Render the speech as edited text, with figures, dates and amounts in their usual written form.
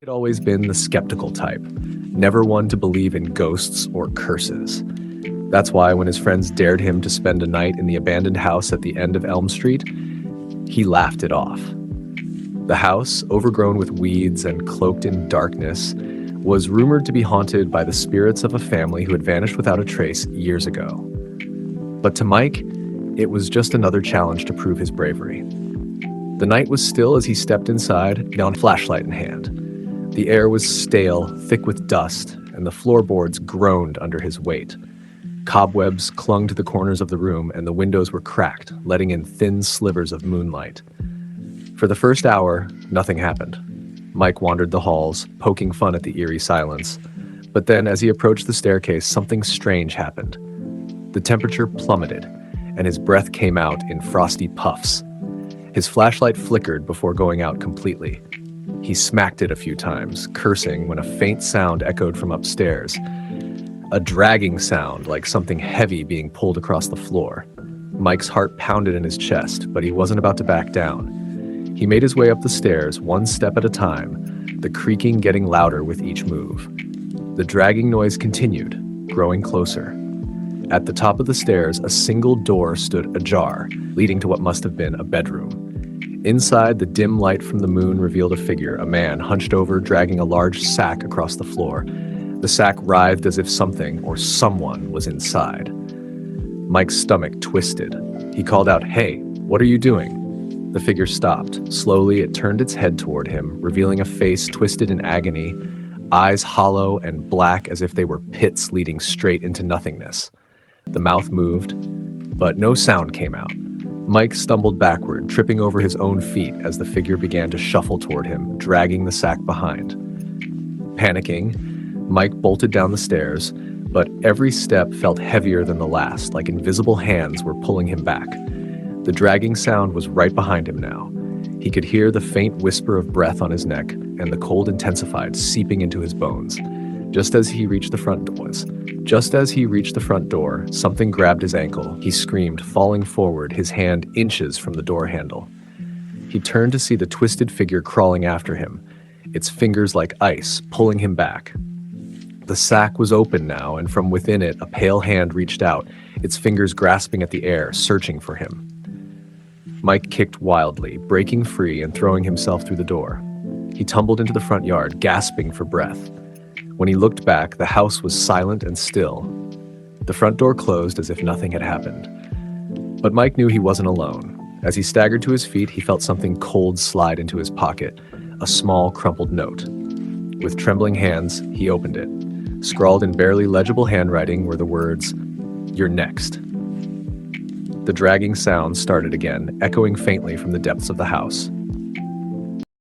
He'd always been the skeptical type, never one to believe in ghosts or curses. That's why when his friends dared him to spend a night in the abandoned house at the end of Elm Street, he laughed it off. The house, overgrown with weeds and cloaked in darkness, was rumored to be haunted by the spirits of a family who had vanished without a trace years ago. But to Mike, it was just another challenge to prove his bravery. The night was still as he stepped inside, a flashlight in hand. The air was stale, thick with dust, and the floorboards groaned under his weight. Cobwebs clung to the corners of the room, and the windows were cracked, letting in thin slivers of moonlight. For the first hour, nothing happened. Mike wandered the halls, poking fun at the eerie silence. But then, as he approached the staircase, something strange happened. The temperature plummeted, and his breath came out in frosty puffs. His flashlight flickered before going out completely. He smacked it a few times, cursing when a faint sound echoed from upstairs. A dragging sound, like something heavy being pulled across the floor. Mike's heart pounded in his chest, but he wasn't about to back down. He made his way up the stairs, one step at a time, the creaking getting louder with each move. The dragging noise continued, growing closer. At the top of the stairs, a single door stood ajar, leading to what must have been a bedroom. Inside, the dim light from the moon revealed a figure, a man hunched over, dragging a large sack across the floor. The sack writhed as if something or someone was inside. Mike's stomach twisted. He called out, "Hey, what are you doing?" The figure stopped. Slowly, it turned its head toward him, revealing a face twisted in agony, eyes hollow and black as if they were pits leading straight into nothingness. The mouth moved, but no sound came out. Mike stumbled backward, tripping over his own feet as the figure began to shuffle toward him, dragging the sack behind. Panicking, Mike bolted down the stairs, but every step felt heavier than the last, like invisible hands were pulling him back. The dragging sound was right behind him now. He could hear the faint whisper of breath on his neck, and the cold intensified, seeping into his bones. Just as he reached the front door, something grabbed his ankle. He screamed, falling forward, his hand inches from the door handle. He turned to see the twisted figure crawling after him, its fingers like ice, pulling him back. The sack was open now, and from within it, a pale hand reached out, its fingers grasping at the air, searching for him. Mike kicked wildly, breaking free and throwing himself through the door. He tumbled into the front yard, gasping for breath. When he looked back, the house was silent and still. The front door closed as if nothing had happened. But Mike knew he wasn't alone. As he staggered to his feet, he felt something cold slide into his pocket, a small, crumpled note. With trembling hands, he opened it. Scrawled in barely legible handwriting were the words, "You're next." The dragging sound started again, echoing faintly from the depths of the house.